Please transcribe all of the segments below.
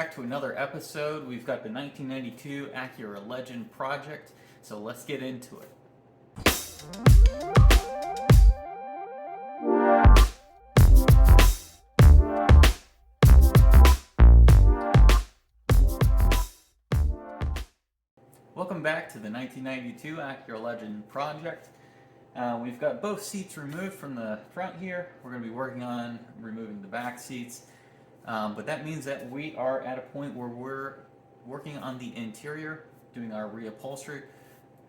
back to another episode. We've got the 1992 Acura Legend project, so let's get into it. Welcome back to the 1992 Acura Legend project. We've got both seats removed from the front here. We're going to be working on removing the back seats. But that means that we are at a point where we're working on the interior, doing our reupholstery.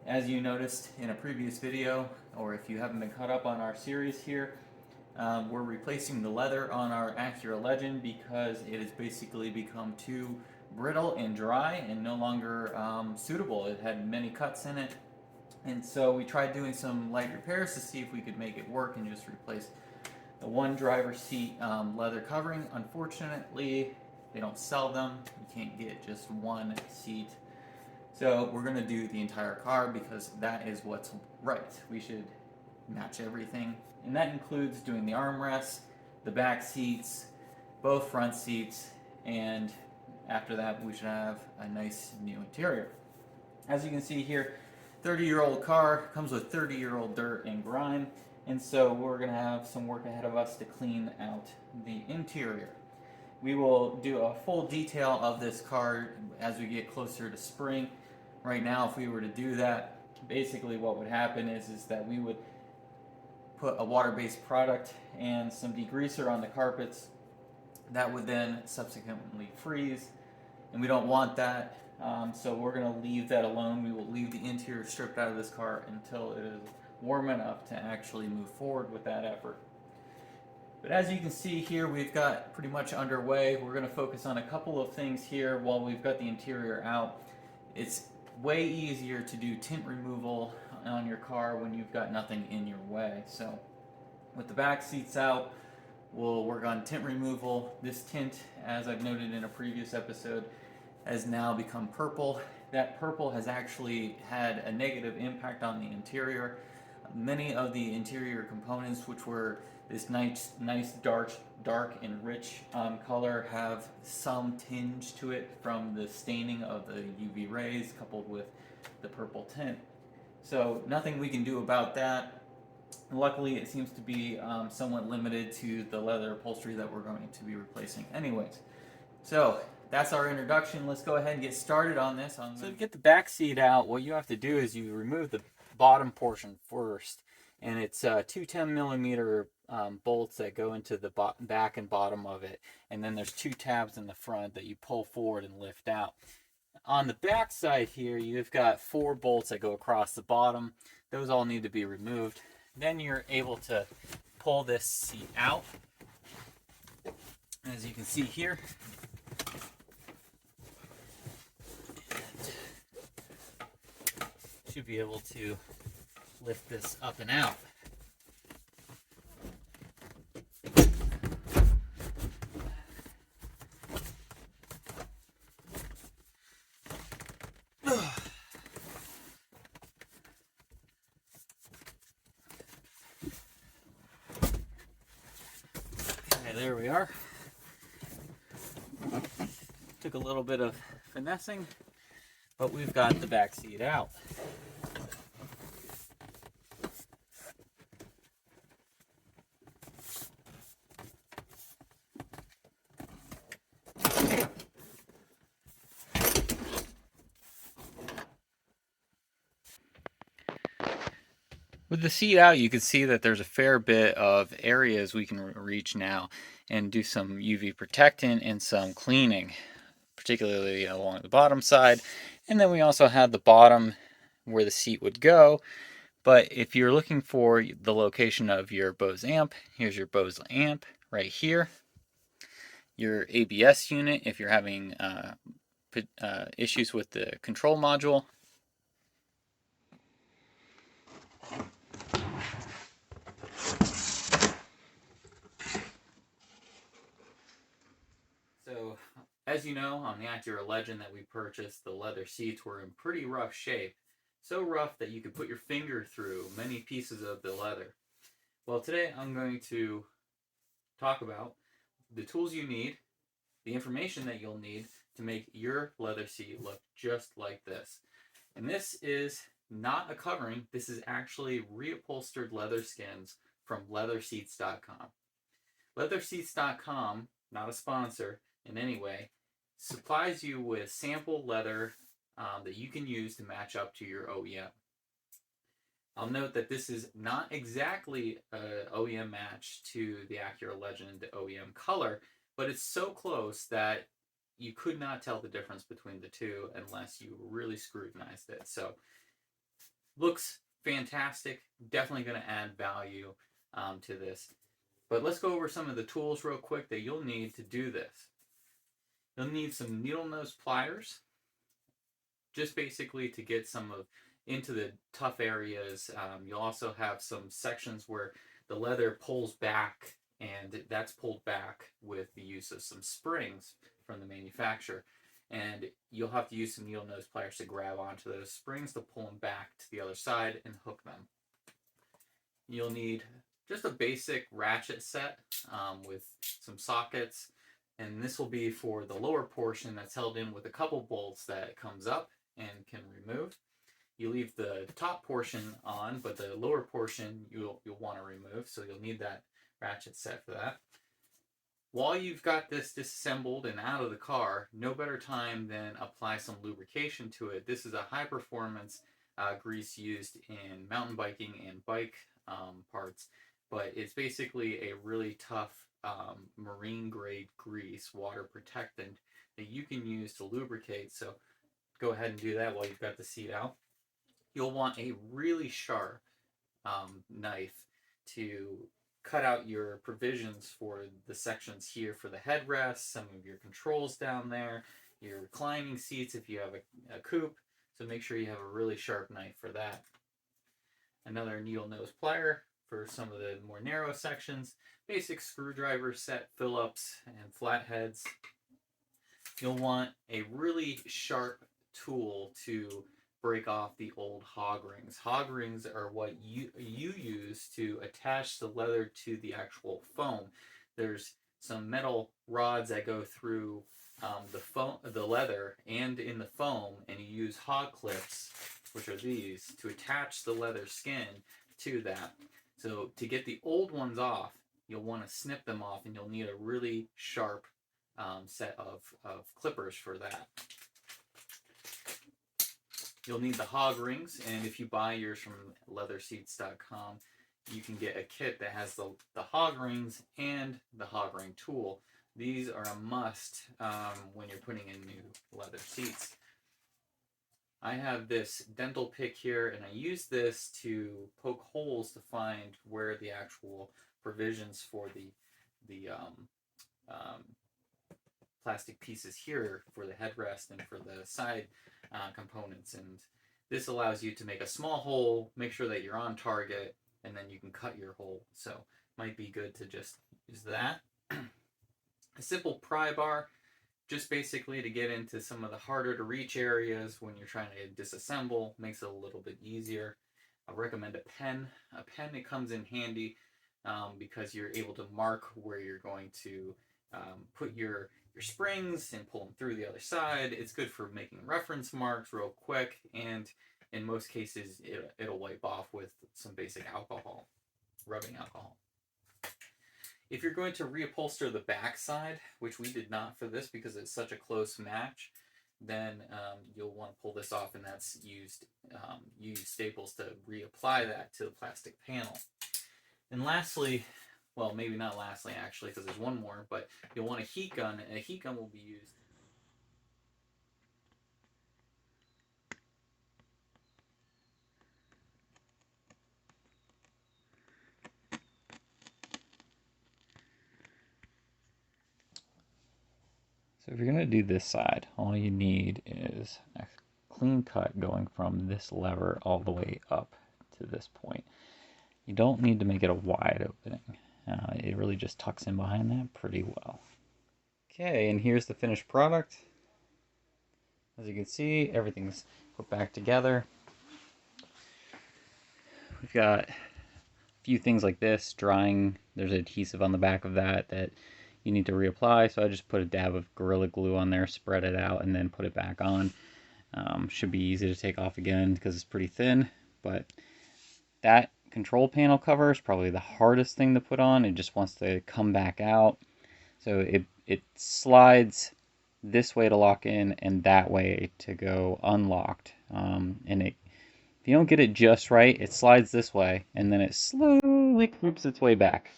As you noticed in a previous video, or if you haven't been caught up on our series here, we're replacing the leather on our Acura Legend because it has basically become too brittle and dry and no longer suitable. It had many cuts in it, and so we tried doing some light repairs to see if we could make it work and just replace the one driver's seat leather covering. Unfortunately, they don't sell them. You can't get just one seat. So we're going to do the entire car because that is what's right. We should match everything. And that includes doing the armrests, the back seats, both front seats, and after that we should have a nice new interior. As you can see here, 30-year-old car comes with 30-year-old dirt and grime. And so we're going to have some work ahead of us to clean out the interior. We will do a full detail of this car as we get closer to spring. Right now, if we were to do that, basically what would happen is that we would put a water-based product and some degreaser on the carpets. That would then subsequently freeze, and we don't want that. So we're going to leave that alone. We will leave the interior stripped out of this car until it is warm enough to actually move forward with that effort. But as you can see here, we've got pretty much underway. We're going to focus on a couple of things here while we've got the interior out. It's way easier to do tint removal on your car when you've got nothing in your way. So with the back seats out, we'll work on tint removal. This tint, as I've noted in a previous episode, has now become purple. That purple has actually had a negative impact on the interior. Many of the interior components, which were this nice dark and rich color, have some tinge to it from the staining of the UV rays coupled with the purple tint. So nothing we can do about that. Luckily, it seems to be somewhat limited to the leather upholstery that we're going to be replacing anyways. So that's our introduction. Let's go ahead and get started on this. So to get the back seat out, what you have to do is you remove the bottom portion first, and it's two 10mm bolts that go into the back and bottom of it, and then there's two tabs in the front that you pull forward and lift out. On the back side here, you've got 4 bolts that go across the bottom. Those all need to be removed. Then you're able to pull this seat out. As you can see here, should be able to lift this up and out. Okay, there we are. Took a little bit of finessing, but we've got the back seat out. With the seat out, you can see that there's a fair bit of areas we can reach now and do some UV protectant and some cleaning, particularly along the bottom side. And then we also have the bottom where the seat would go. But if you're looking for the location of your Bose amp, here's your Bose amp right here. Your ABS unit, if you're having issues with the control module. So, as you know, on the Acura Legend that we purchased, the leather seats were in pretty rough shape. So rough that you could put your finger through many pieces of the leather. Well, today I'm going to talk about the tools you need, the information that you'll need to make your leather seat look just like this. And this is not a covering, this is actually reupholstered leather skins from leatherseats.com. Leatherseats.com, not a sponsor in any way, supplies you with sample leather that you can use to match up to your OEM. I'll note that this is not exactly an OEM match to the Acura Legend OEM color, but it's so close that you could not tell the difference between the two unless you really scrutinized it. So, looks fantastic, definitely going to add value to this. But let's go over some of the tools real quick that you'll need to do this. You'll need some needle nose pliers, just basically to get some of into the tough areas. You'll also have some sections where the leather pulls back, and that's pulled back with the use of some springs from the manufacturer. And you'll have to use some needle nose pliers to grab onto those springs to pull them back to the other side and hook them. You'll need just a basic ratchet set with some sockets, and this will be for the lower portion that's held in with a couple bolts that comes up and can remove. You leave the top portion on, but the lower portion you'll want to remove, so you'll need that ratchet set for that. While you've got this disassembled and out of the car, no better time than apply some lubrication to it. This is a high performance grease used in mountain biking and bike parts, but it's basically a really tough marine grade grease, water protectant, that you can use to lubricate. So go ahead and do that while you've got the seat out. You'll want a really sharp knife to cut out your provisions for the sections here for the headrest, some of your controls down there, your reclining seats if you have a coupe. So make sure you have a really sharp knife for that. Another needle nose plier for some of the more narrow sections. Basic screwdriver set, Phillips, and flatheads. You'll want a really sharp tool to break off the old hog rings. Hog rings are what you use to attach the leather to the actual foam. There's some metal rods that go through the leather and in the foam, and you use hog clips, which are these, to attach the leather skin to that. So to get the old ones off, you'll want to snip them off, and you'll need a really sharp set of clippers for that. You'll need the hog rings, and if you buy yours from leatherseats.com, you can get a kit that has the hog rings and the hog ring tool. These are a must when you're putting in new leather seats. I have this dental pick here, and I use this to poke holes to find where the actual provisions for the plastic pieces here for the headrest and for the side components, and this allows you to make a small hole, make sure that you're on target, and then you can cut your hole. So might be good to just use that. A simple pry bar, just basically to get into some of the harder to reach areas when you're trying to disassemble, makes it a little bit easier. I recommend a pen. A pen, it comes in handy because you're able to mark where you're going to put your springs and pull them through the other side. It's good for making reference marks real quick, and in most cases it'll wipe off with some basic alcohol, rubbing alcohol. If you're going to reupholster the back side, which we did not for this because it's such a close match, then you'll want to pull this off, and that's use staples to reapply that to the plastic panel. And lastly, well, maybe not lastly actually, because there's one more, but you'll want a heat gun, and a heat gun will be used. So if you're going to do this side, all you need is a clean cut going from this lever all the way up to this point. You don't need to make it a wide opening. It really just tucks in behind that pretty well. Okay, and here's the finished product. As you can see, everything's put back together. We've got a few things like this drying. There's adhesive on the back of that you need to reapply. So I just put a dab of Gorilla Glue on there, spread it out, and then put it back on. Should be easy to take off again because it's pretty thin, but that control panel cover is probably the hardest thing to put on. It just wants to come back out. So it slides this way to lock in and that way to go unlocked. And if you don't get it just right, it slides this way and then it slowly creeps its way back.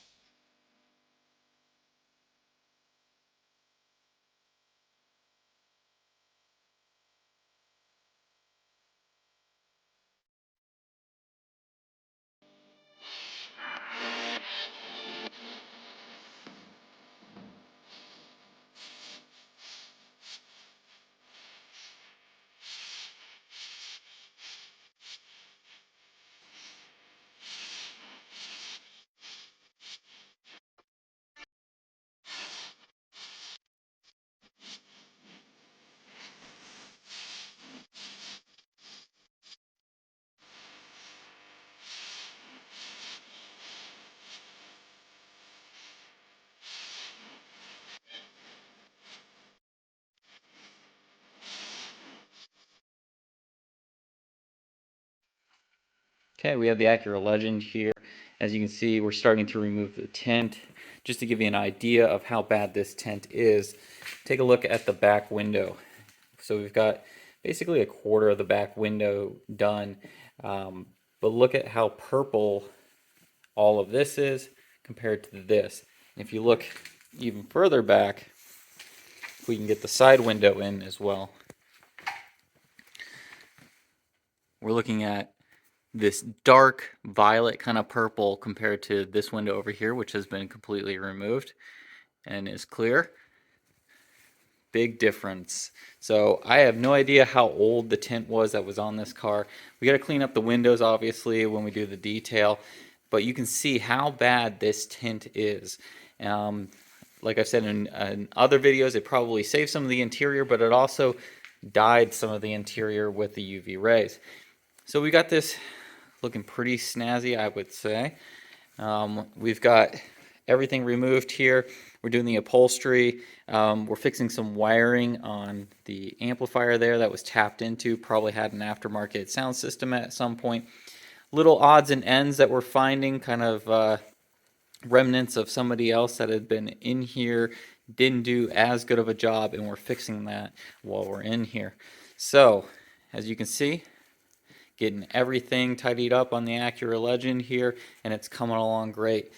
Okay, we have the Acura Legend here. As you can see, we're starting to remove the tint. Just to give you an idea of how bad this tint is, take a look at the back window. So we've got basically a quarter of the back window done. But look at how purple all of this is compared to this. And if you look even further back, we can get the side window in as well. We're looking at this dark violet kind of purple compared to this window over here, which has been completely removed and is clear. Big difference. So I have no idea how old the tint was that was on this car. We got to clean up the windows obviously when we do the detail, but you can see how bad this tint is. Like I've said in other videos, it probably saved some of the interior, but it also dyed some of the interior with the UV rays. So we got this looking pretty snazzy, I would say. We've got everything removed here. We're doing the upholstery. We're fixing some wiring on the amplifier there that was tapped into. Probably had an aftermarket sound system at some point. Little odds and ends that we're finding, kind of remnants of somebody else that had been in here, didn't do as good of a job, and we're fixing that while we're in here. So, as you can see, getting everything tidied up on the Acura Legend here, and it's coming along great.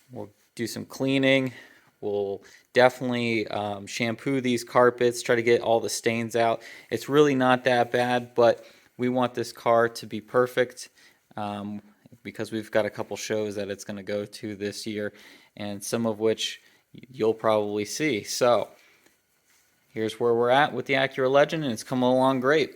We'll do some cleaning. We'll definitely shampoo these carpets, try to get all the stains out. It's really not that bad, but we want this car to be perfect because we've got a couple shows that it's going to go to this year, and some of which you'll probably see. So here's where we're at with the Acura Legend, and it's coming along great.